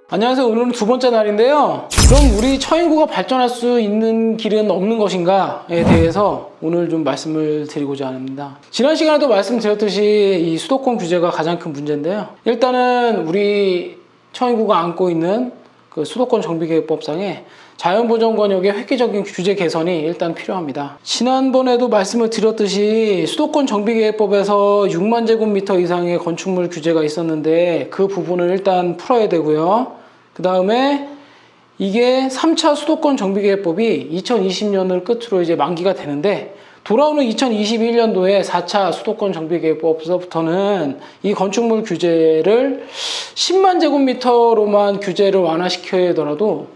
안녕하세요. 오늘은 두 번째 날인데요. 그럼 우리 처인구가 발전할 수 있는 길은 없는 것인가에 대해서 오늘 좀 말씀을 드리고자 합니다. 지난 시간에도 말씀드렸듯이 이 수도권 규제가 가장 큰 문제인데요. 일단은 우리 처인구가 안고 있는 그 수도권 정비계획법상에 자연보전 권역의 획기적인 규제 개선이 일단 필요합니다. 지난번에도 말씀을 드렸듯이 수도권 정비계획법에서 6만 제곱미터 이상의 건축물 규제가 있었는데 그 부분을 일단 풀어야 되고요. 그 다음에 이게 3차 수도권 정비계획법이 2020년을 끝으로 이제 만기가 되는데 돌아오는 2021년도에 4차 수도권 정비계획법서부터는 이 건축물 규제를 10만 제곱미터로만 규제를 완화시켜야 하더라도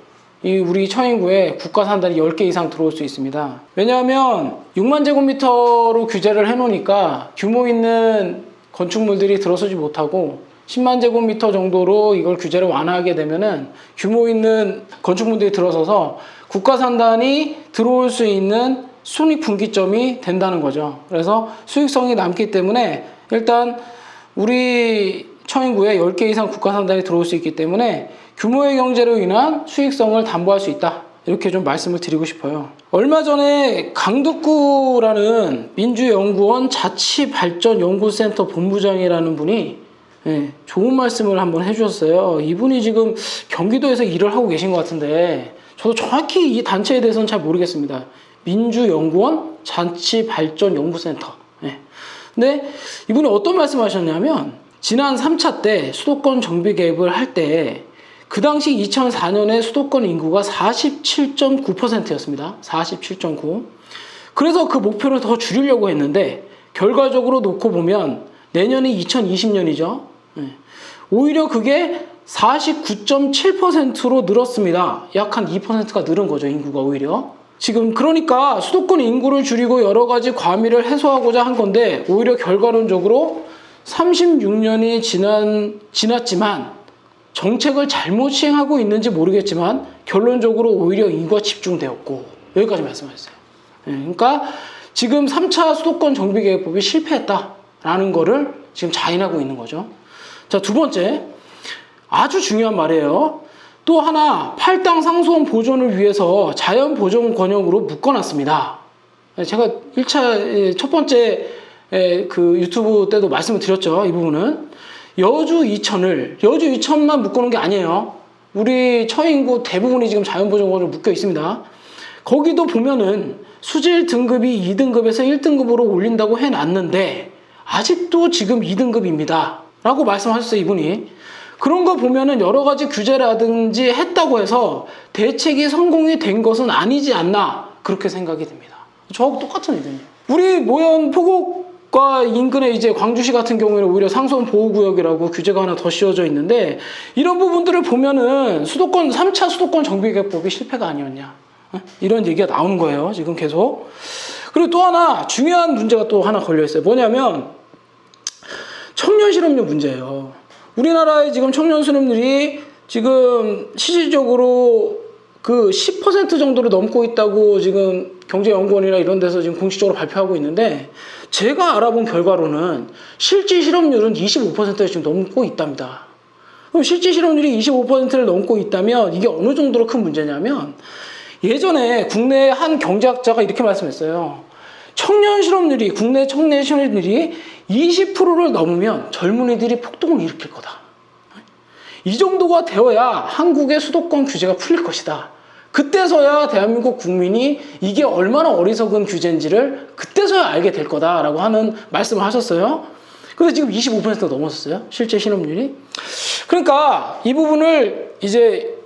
이 우리 처인구에 국가산단이 10개 이상 들어올 수 있습니다. 왜냐하면 6만 제곱미터로 규제를 해놓으니까 규모 있는 건축물들이 들어서지 못하고 10만 제곱미터 정도로 이걸 규제를 완화하게 되면은 규모 있는 건축물들이 들어서서 국가산단이 들어올 수 있는 순익분기점이 된다는 거죠. 그래서 수익성이 남기 때문에 일단 우리 처인구에 10개 이상 국가산단이 들어올 수 있기 때문에 규모의 경제로 인한 수익성을 담보할 수 있다. 이렇게 좀 말씀을 드리고 싶어요. 얼마 전에 강덕구라는 민주연구원 자치발전연구센터 본부장이라는 분이 좋은 말씀을 한번 해주셨어요. 이분이 지금 경기도에서 일을 하고 계신 것 같은데 저도 정확히 이 단체에 대해서는 잘 모르겠습니다. 민주연구원 자치발전연구센터. 근데 이분이 어떤 말씀을 하셨냐면 지난 3차 때 수도권 정비계획을 할 때 그 당시 2004년에 수도권 인구가 47.9%였습니다. 47.9. 그래서 그 목표를 더 줄이려고 했는데 결과적으로 놓고 보면 내년이 2020년이죠. 오히려 그게 49.7%로 늘었습니다. 약 한 2%가 늘은 거죠, 인구가 오히려. 지금 그러니까 수도권 인구를 줄이고 여러 가지 과밀을 해소하고자 한 건데 오히려 결과론적으로 36년이 지났지만 정책을 잘못 시행하고 있는지 모르겠지만 결론적으로 오히려 인구가 집중되었고 여기까지 말씀하셨어요. 그러니까 지금 3차 수도권 정비계획법이 실패했다라는 거를 지금 자인하고 있는 거죠. 자, 두 번째, 아주 중요한 말이에요. 또 하나, 팔당 상수원 보존을 위해서 자연보전 권역으로 묶어놨습니다. 제가 1차, 첫 번째 그 유튜브 때도 말씀을 드렸죠. 이 부분은. 여주 이천만 묶어놓은 게 아니에요. 우리 처인구 대부분이 지금 자연보전 권역으로 묶여 있습니다. 거기도 보면은 수질 등급이 2등급에서 1등급으로 올린다고 해놨는데 아직도 지금 2등급입니다. 라고 말씀하셨어요, 이분이. 그런 거 보면은 여러 가지 규제라든지 했다고 해서 대책이 성공이 된 것은 아니지 않나 그렇게 생각이 듭니다. 저하고 똑같은 의견이에요. 우리 모현 포곡과 인근에 이제 광주시 같은 경우에는 오히려 상수원 보호구역이라고 규제가 하나 더 씌워져 있는데 이런 부분들을 보면은 3차 수도권 정비계획법이 실패가 아니었냐 이런 얘기가 나오는 거예요, 지금 계속. 그리고 또 하나 중요한 문제가 또 하나 걸려 있어요. 뭐냐면 청년 실업률 문제예요. 우리나라의 지금 청년 실업률이 지금 실질적으로 그 10% 정도로 넘고 있다고 지금 경제연구원이나 이런 데서 지금 공식적으로 발표하고 있는데 제가 알아본 결과로는 실질 실업률은 25%를 지금 넘고 있답니다. 그럼 실질 실업률이 25%를 넘고 있다면 이게 어느 정도로 큰 문제냐면 예전에 국내 한 경제학자가 이렇게 말씀했어요. 국내 청년 실업률이 20%를 넘으면 젊은이들이 폭동을 일으킬 거다. 이 정도가 되어야 한국의 수도권 규제가 풀릴 것이다. 그때서야 대한민국 국민이 이게 얼마나 어리석은 규제인지를 그때서야 알게 될 거다라고 하는 말씀을 하셨어요. 근데 지금 25%가 넘었어요, 실제 실업률이. 그러니까 이 부분을 이제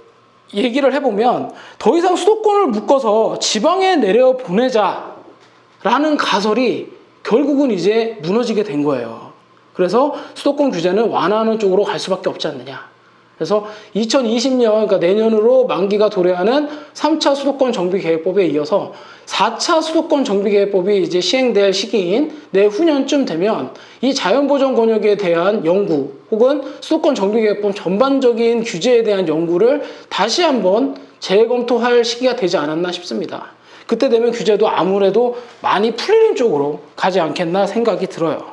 얘기를 해보면 더 이상 수도권을 묶어서 지방에 내려 보내자라는 가설이 결국은 이제 무너지게 된 거예요. 그래서 수도권 규제는 완화하는 쪽으로 갈 수밖에 없지 않느냐. 그래서 2020년, 그러니까 내년으로 만기가 도래하는 3차 수도권 정비계획법에 이어서 4차 수도권 정비계획법이 이제 시행될 시기인 내후년쯤 되면 이 자연보전 권역에 대한 연구 혹은 수도권 정비계획법 전반적인 규제에 대한 연구를 다시 한번 재검토할 시기가 되지 않았나 싶습니다. 그때 되면 규제도 아무래도 많이 풀리는 쪽으로 가지 않겠나 생각이 들어요.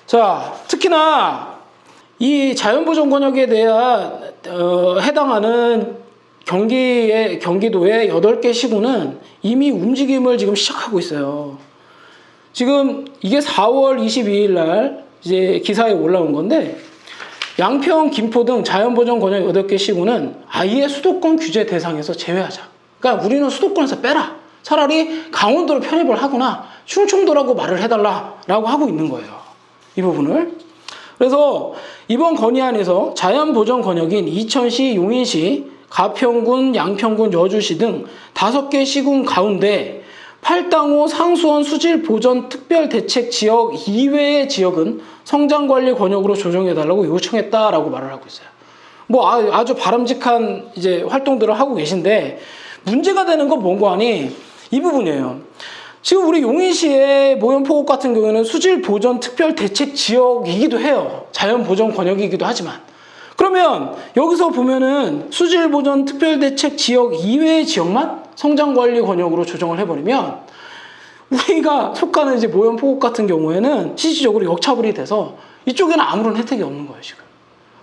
자, 특히나 이 자연보전 권역에 대한 해당하는 경기도의 8개 시군은 이미 움직임을 지금 시작하고 있어요. 지금 이게 4월 22일 날 이제 기사에 올라온 건데, 양평, 김포 등 자연보전 권역 8개 시군은 아예 수도권 규제 대상에서 제외하자. 그러니까 우리는 수도권에서 빼라. 차라리 강원도로 편입을 하거나 충청도라고 말을 해달라라고 하고 있는 거예요. 이 부분을. 그래서 이번 건의안에서 자연보전 권역인 이천시, 용인시, 가평군, 양평군, 여주시 등 5개 시군 가운데 팔당호, 상수원, 수질보전 특별대책지역 이외의 지역은 성장관리 권역으로 조정해달라고 요청했다라고 말을 하고 있어요. 뭐 아주 바람직한 이제 활동들을 하고 계신데, 문제가 되는 건 뭔고 하니 이 부분이에요. 지금 우리 용인시의 모연포곡 같은 경우에는 수질보전 특별대책지역이기도 해요. 자연보전 권역이기도 하지만. 그러면 여기서 보면은 수질보전 특별대책지역 이외의 지역만 성장관리 권역으로 조정을 해버리면, 우리가 속하는 이제 모연포곡 같은 경우에는 실질적으로 역차별이 돼서 이쪽에는 아무런 혜택이 없는 거예요, 지금.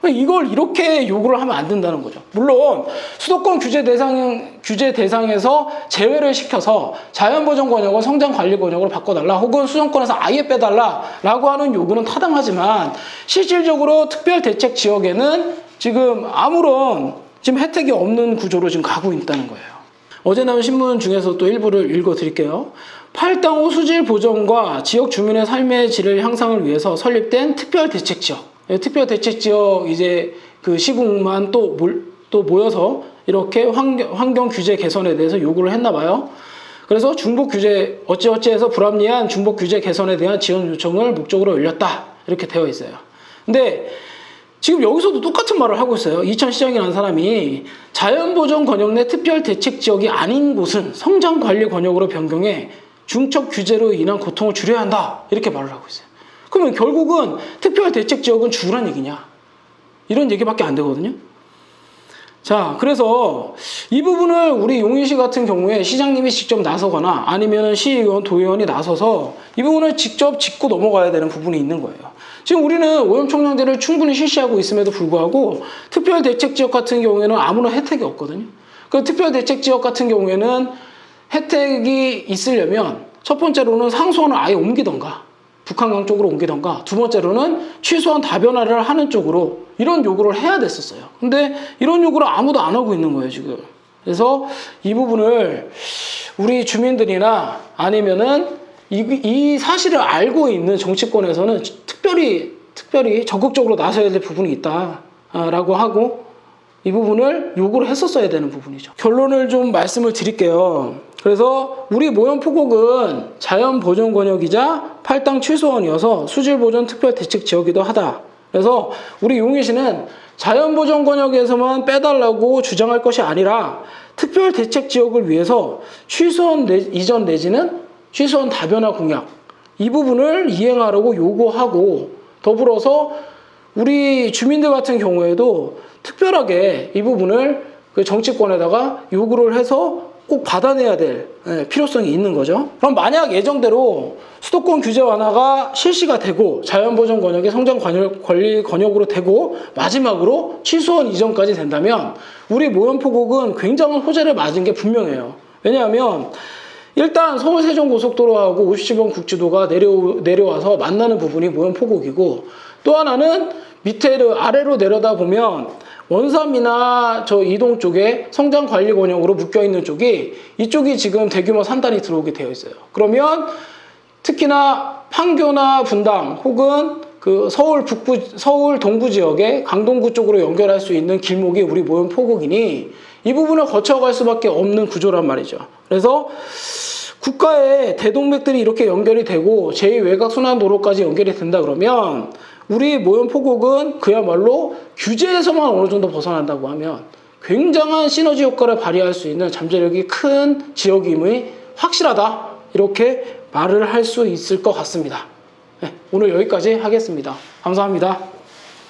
이걸 이렇게 요구를 하면 안 된다는 거죠. 물론 수도권 규제 대상에서 제외를 시켜서 자연보전 권역을 성장관리 권역으로 바꿔달라, 혹은 수도권에서 아예 빼달라라고 하는 요구는 타당하지만, 실질적으로 특별대책 지역에는 지금 아무런 지금 혜택이 없는 구조로 지금 가고 있다는 거예요. 어제 나온 신문 중에서 또 일부를 읽어드릴게요. 팔당호 수질 보전과 지역 주민의 삶의 질을 향상을 위해서 설립된 특별대책지역. 특별대책지역 이제 그 시군만 또 모여서 이렇게 환경 규제 개선에 대해서 요구를 했나 봐요. 그래서 중복 규제 어찌어찌해서 불합리한 중복 규제 개선에 대한 지원 요청을 목적으로 올렸다, 이렇게 되어 있어요. 근데 지금 여기서도 똑같은 말을 하고 있어요. 이천시장이라는 사람이 자연보전 권역 내 특별대책지역이 아닌 곳은 성장관리 권역으로 변경해 중첩 규제로 인한 고통을 줄여야 한다, 이렇게 말을 하고 있어요. 그러면 결국은 특별대책지역은 죽으란 얘기냐, 이런 얘기밖에 안 되거든요. 자, 그래서 이 부분을 우리 용인시 같은 경우에 시장님이 직접 나서거나 아니면 시의원, 도의원이 나서서 이 부분을 직접 짚고 넘어가야 되는 부분이 있는 거예요. 지금 우리는 오염총량제를 충분히 실시하고 있음에도 불구하고 특별대책지역 같은 경우에는 아무런 혜택이 없거든요. 그 특별대책지역 같은 경우에는 혜택이 있으려면 첫 번째로는 상수원을 아예 옮기던가, 북한강 쪽으로 옮기던가, 두 번째로는 취소한 다변화를 하는 쪽으로 이런 요구를 해야 됐었어요. 근데 이런 요구를 아무도 안 하고 있는 거예요, 지금. 그래서 이 부분을 우리 주민들이나 아니면은 이 사실을 알고 있는 정치권에서는 특별히 적극적으로 나서야 될 부분이 있다라고 하고, 이 부분을 요구를 했었어야 되는 부분이죠. 결론을 좀 말씀을 드릴게요. 그래서 우리 모연포곡은 자연보전권역이자 팔당 취소원이어서 수질보전 특별대책지역이기도 하다. 그래서 우리 용인시는 자연보전권역에서만 빼달라고 주장할 것이 아니라 특별대책지역을 위해서 취소원 이전 내지는 취소원 다변화 공약, 이 부분을 이행하라고 요구하고, 더불어서 우리 주민들 같은 경우에도 특별하게 이 부분을 그 정치권에다가 요구를 해서 꼭 받아내야 될 필요성이 있는 거죠. 그럼 만약 예정대로 수도권 규제 완화가 실시가 되고 자연보전 권역이 성장관리 권역으로 되고 마지막으로 취소원 이전까지 된다면 우리 모연포곡은 굉장한 호재를 맞은 게 분명해요. 왜냐하면 일단 서울 세종고속도로하고 57번 국지도가 내려와서 만나는 부분이 모연포곡이고, 또 하나는 아래로 내려다 보면 원삼이나 저 이동 쪽에 성장관리권역으로 묶여있는 쪽이, 이쪽이 지금 대규모 산단이 들어오게 되어 있어요. 그러면 특히나 판교나 분당 혹은 그 서울 동부 지역의 강동구 쪽으로 연결할 수 있는 길목이 우리 모연포곡이니 이 부분을 거쳐갈 수밖에 없는 구조란 말이죠. 그래서 국가의 대동맥들이 이렇게 연결이 되고 제2외곽순환도로까지 연결이 된다 그러면 우리 모연포곡은 그야말로 규제에서만 어느 정도 벗어난다고 하면 굉장한 시너지 효과를 발휘할 수 있는 잠재력이 큰 지역임이 확실하다, 이렇게 말을 할 수 있을 것 같습니다. 네, 오늘 여기까지 하겠습니다. 감사합니다.